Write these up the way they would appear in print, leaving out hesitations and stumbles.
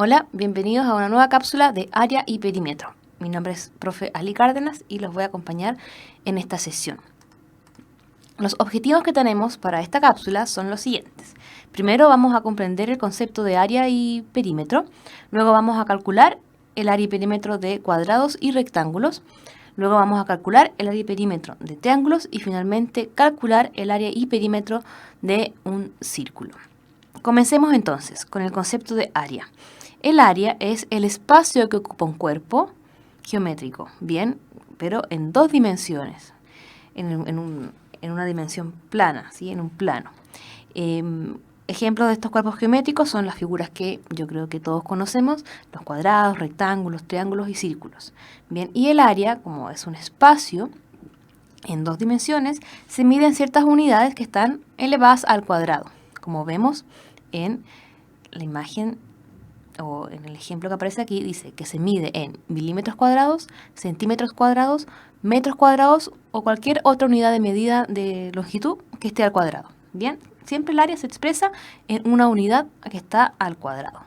Hola, bienvenidos a una nueva cápsula de área y perímetro. Mi nombre es profe Ali Cárdenas y los voy a acompañar en esta sesión. Los objetivos que tenemos para esta cápsula son los siguientes. Primero vamos a comprender el concepto de área y perímetro. Luego vamos a calcular el área y perímetro de cuadrados y rectángulos. Luego vamos a calcular el área y perímetro de triángulos y finalmente calcular el área y perímetro de un círculo. Comencemos entonces con el concepto de área. El área es el espacio que ocupa un cuerpo geométrico, bien, pero en dos dimensiones, en una dimensión plana, ¿sí? En un plano. Ejemplos de estos cuerpos geométricos son las figuras que yo creo que todos conocemos, los cuadrados, rectángulos, triángulos y círculos. Bien, y el área, como es un espacio en dos dimensiones, se mide en ciertas unidades que están elevadas al cuadrado, como vemos en la imagen o en el ejemplo que aparece aquí. Dice que se mide en milímetros cuadrados, centímetros cuadrados, metros cuadrados o cualquier otra unidad de medida de longitud que esté al cuadrado. Bien, siempre el área se expresa en una unidad que está al cuadrado.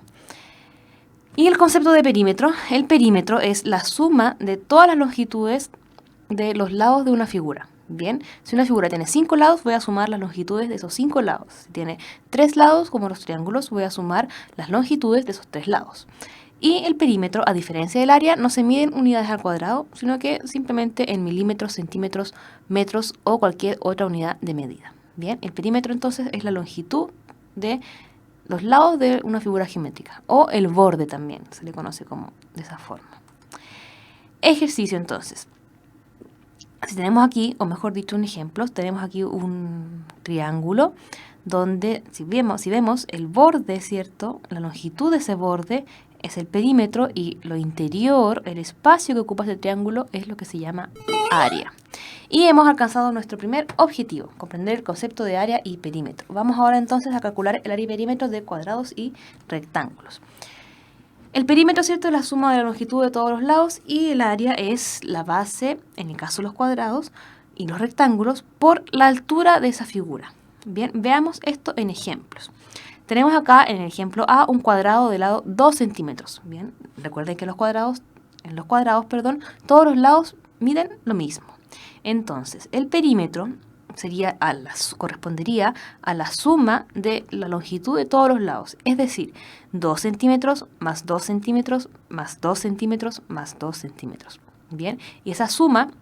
Y el concepto de perímetro. El perímetro es la suma de todas las longitudes de los lados de una figura. Bien, si una figura tiene 5 lados, voy a sumar las longitudes de esos 5 lados. Si tiene 3 lados, como los triángulos, voy a sumar las longitudes de esos 3 lados. Y el perímetro, a diferencia del área, no se mide en unidades al cuadrado, sino que simplemente en milímetros, centímetros, metros o cualquier otra unidad de medida. Bien, el perímetro entonces es la longitud de los lados de una figura geométrica, o el borde también, se le conoce como de esa forma. Ejercicio entonces. Si tenemos aquí, o mejor dicho, un ejemplo, tenemos aquí un triángulo donde si vemos el borde, ¿cierto? La longitud de ese borde es el perímetro y lo interior, el espacio que ocupa ese triángulo es lo que se llama área. Y hemos alcanzado nuestro primer objetivo, comprender el concepto de área y perímetro. Vamos ahora entonces a calcular el área y perímetro de cuadrados y rectángulos. El perímetro, ¿cierto?, es la suma de la longitud de todos los lados y el área es la base, en el caso de los cuadrados y los rectángulos, por la altura de esa figura. Bien, veamos esto en ejemplos. Tenemos acá en el ejemplo A un cuadrado de lado 2 centímetros. Bien, recuerden que en los cuadrados, todos los lados miden lo mismo. Entonces, el perímetro correspondería a la suma de la longitud de todos los lados, es decir, 2 centímetros más 2 centímetros más 2 centímetros más 2 centímetros. Bien, y esa suma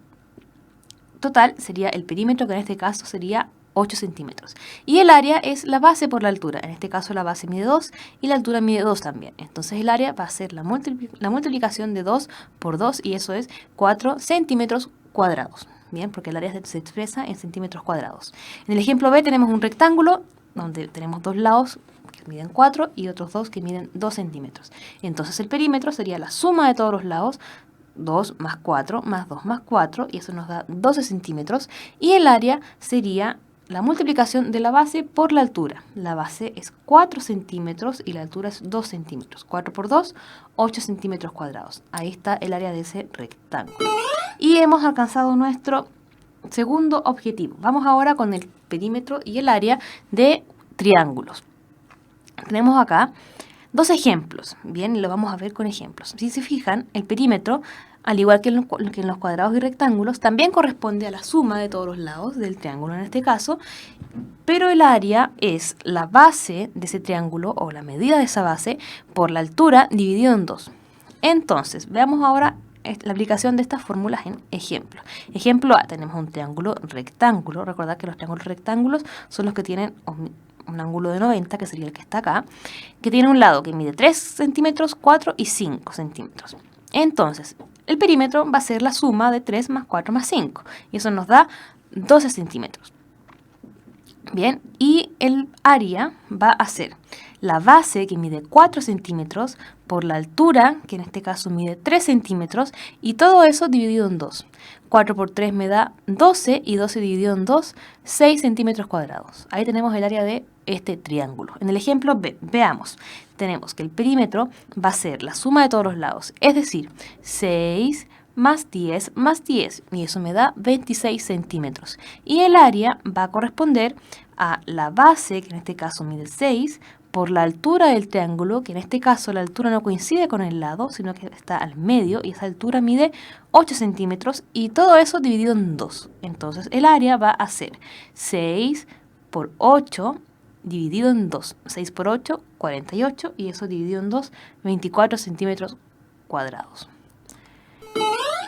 total sería el perímetro, que en este caso sería 8 centímetros. Y el área es la base por la altura. En este caso la base mide 2 y la altura mide 2 también. Entonces el área va a ser la multiplicación de 2 por 2 y eso es 4 centímetros cuadrados. Bien, porque el área se expresa en centímetros cuadrados. En el ejemplo B tenemos un rectángulo donde tenemos dos lados que miden 4 y otros dos que miden 2 centímetros. Entonces el perímetro sería la suma de todos los lados, 2 más 4 más 2 más 4, y eso nos da 12 centímetros. Y el área sería la multiplicación de la base por la altura. La base es 4 centímetros y la altura es 2 centímetros. 4 por 2, 8 centímetros cuadrados. Ahí está el área de ese rectángulo. Y hemos alcanzado nuestro segundo objetivo. Vamos ahora con el perímetro y el área de triángulos. Tenemos acá dos ejemplos. Bien, lo vamos a ver con ejemplos. Si se fijan, el perímetro, al igual que en los cuadrados y rectángulos, también corresponde a la suma de todos los lados del triángulo en este caso, pero el área es la base de ese triángulo o la medida de esa base por la altura dividido en 2. Entonces, veamos ahora la aplicación de estas fórmulas en ejemplo. Ejemplo A, tenemos un triángulo rectángulo. Recordad que los triángulos rectángulos son los que tienen un ángulo de 90, que sería el que está acá, que tiene un lado que mide 3 centímetros, 4 y 5 centímetros. Entonces, el perímetro va a ser la suma de 3 más 4 más 5, y eso nos da 12 centímetros. Bien, y el área va a ser la base, que mide 4 centímetros, por la altura, que en este caso mide 3 centímetros, y todo eso dividido en 2. 4 por 3 me da 12, y 12 dividido en 2, 6 centímetros cuadrados. Ahí tenemos el área de este triángulo. En el ejemplo B, veamos, tenemos que el perímetro va a ser la suma de todos los lados, es decir, 6 más 10 más 10, y eso me da 26 centímetros. Y el área va a corresponder a la base, que en este caso mide 6, por la altura del triángulo, que en este caso la altura no coincide con el lado, sino que está al medio, y esa altura mide 8 centímetros, y todo eso dividido en 2. Entonces el área va a ser 6 por 8 dividido en 2. 6 por 8, 48, y eso dividido en 2, 24 centímetros cuadrados.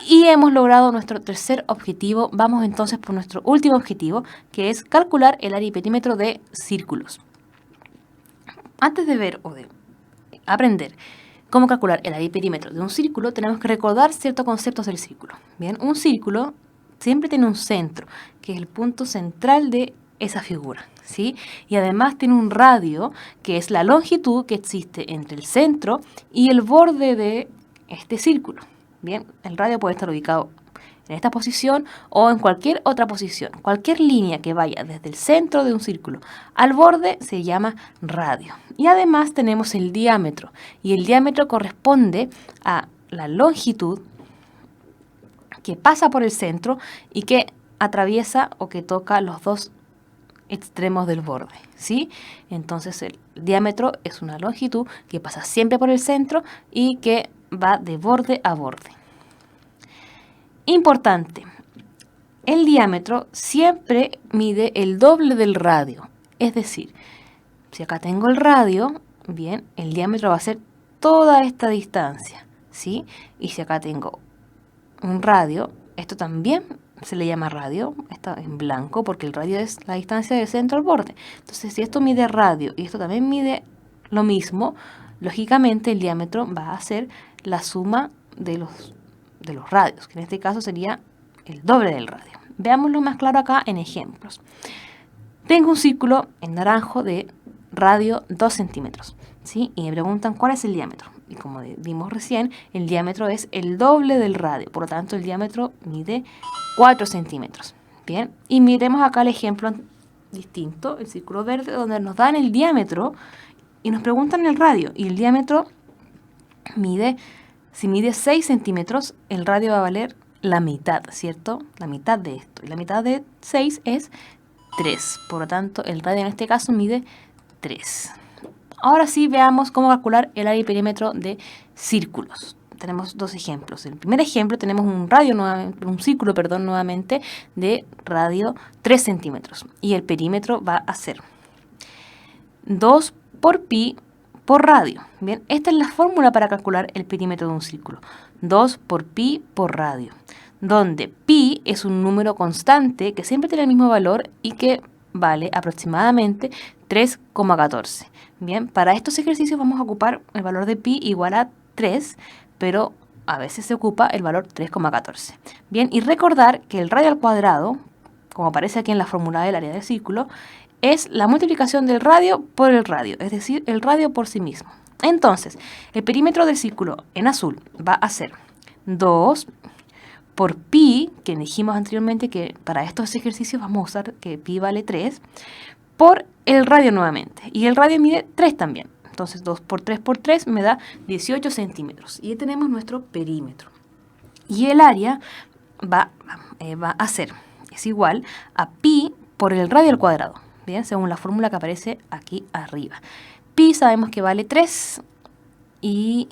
Y hemos logrado nuestro tercer objetivo. Vamos entonces por nuestro último objetivo, que es calcular el área y perímetro de círculos. Antes de ver o de aprender cómo calcular el área y perímetro de un círculo, tenemos que recordar ciertos conceptos del círculo. Bien, un círculo siempre tiene un centro, que es el punto central de esa figura, ¿sí? Y además tiene un radio, que es la longitud que existe entre el centro y el borde de este círculo. Bien, el radio puede estar ubicado en esta posición o en cualquier otra posición. Cualquier línea que vaya desde el centro de un círculo al borde se llama radio. Y además tenemos el diámetro, y el diámetro corresponde a la longitud que pasa por el centro y que atraviesa o que toca los dos extremos del borde, ¿sí? Entonces el diámetro es una longitud que pasa siempre por el centro y que va de borde a borde. Importante, el diámetro siempre mide el doble del radio. Es decir, si acá tengo el radio, bien, el diámetro va a ser toda esta distancia, ¿sí? Y si acá tengo un radio, esto también se le llama radio, está en blanco porque el radio es la distancia del centro al borde. Entonces, si esto mide radio y esto también mide lo mismo, lógicamente el diámetro va a ser la suma de los radios, que en este caso sería el doble del radio. Veámoslo más claro acá en ejemplos. Tengo un círculo en naranjo de radio 2 centímetros, ¿sí? Y me preguntan cuál es el diámetro. Y como vimos recién, el diámetro es el doble del radio, por lo tanto el diámetro mide 4 centímetros. Bien, y miremos acá el ejemplo distinto, el círculo verde, donde nos dan el diámetro y nos preguntan el radio, y el diámetro si mide 6 centímetros, el radio va a valer la mitad, ¿cierto? La mitad de esto. Y la mitad de 6 es 3. Por lo tanto, el radio en este caso mide 3. Ahora sí, veamos cómo calcular el área y perímetro de círculos. Tenemos dos ejemplos. En el primer ejemplo tenemos un círculo nuevamente de radio 3 centímetros. Y el perímetro va a ser 2 por pi por radio. Bien, esta es la fórmula para calcular el perímetro de un círculo. 2 por pi por radio, donde pi es un número constante que siempre tiene el mismo valor y que vale aproximadamente 3,14. Bien, para estos ejercicios vamos a ocupar el valor de pi igual a 3, pero a veces se ocupa el valor 3,14. Bien, y recordar que el radio al cuadrado, como aparece aquí en la fórmula del área del círculo, es la multiplicación del radio por el radio, es decir, el radio por sí mismo. Entonces, el perímetro del círculo en azul va a ser 2 por pi, que dijimos anteriormente que para estos ejercicios vamos a usar que pi vale 3, por el radio nuevamente. Y el radio mide 3 también. Entonces, 2 por 3 por 3 me da 18 centímetros. Y ahí tenemos nuestro perímetro. Y el área es igual a pi por el radio al cuadrado. Bien, según la fórmula que aparece aquí arriba. Pi sabemos que vale 3 y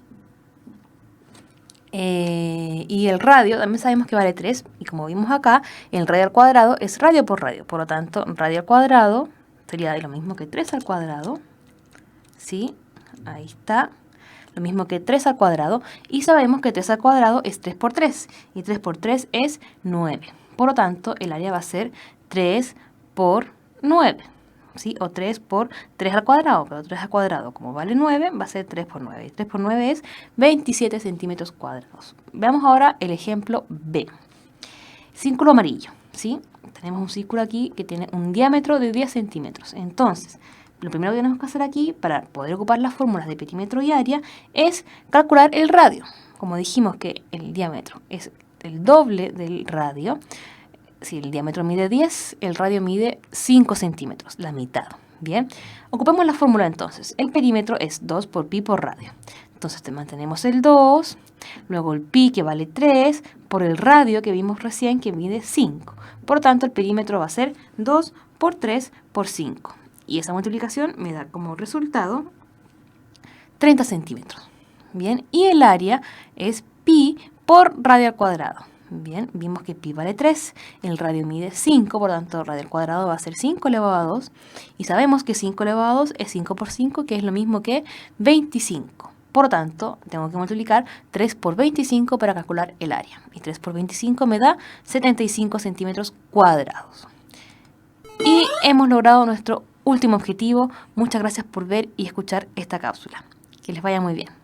el radio también sabemos que vale 3. Y como vimos acá, el radio al cuadrado es radio por radio. Por lo tanto, radio al cuadrado sería lo mismo que 3 al cuadrado. ¿Sí? Ahí está. Lo mismo que 3 al cuadrado. Y sabemos que 3 al cuadrado es 3 por 3. Y 3 por 3 es 9. Por lo tanto, el área va a ser 3 por 9, ¿sí? O 3 por 3 al cuadrado, pero 3 al cuadrado, como vale 9, va a ser 3 por 9. Y 3 por 9 es 27 centímetros cuadrados. Veamos ahora el ejemplo B. Círculo amarillo, ¿sí? Tenemos un círculo aquí que tiene un diámetro de 10 centímetros. Entonces, lo primero que tenemos que hacer aquí, para poder ocupar las fórmulas de perímetro y área, es calcular el radio. Como dijimos que el diámetro es el doble del radio, si el diámetro mide 10, el radio mide 5 centímetros, la mitad. Bien, ocupemos la fórmula entonces. El perímetro es 2 por pi por radio. Entonces mantenemos el 2, luego el pi que vale 3, por el radio que vimos recién que mide 5. Por tanto, el perímetro va a ser 2 por 3 por 5. Y esa multiplicación me da como resultado 30 centímetros. Bien, y el área es pi por radio al cuadrado. Bien, vimos que pi vale 3, el radio mide 5, por tanto radio al cuadrado va a ser 5 elevado a 2. Y sabemos que 5 elevado a 2 es 5 por 5, que es lo mismo que 25. Por tanto, tengo que multiplicar 3 por 25 para calcular el área. Y 3 por 25 me da 75 centímetros cuadrados. Y hemos logrado nuestro último objetivo. Muchas gracias por ver y escuchar esta cápsula. Que les vaya muy bien.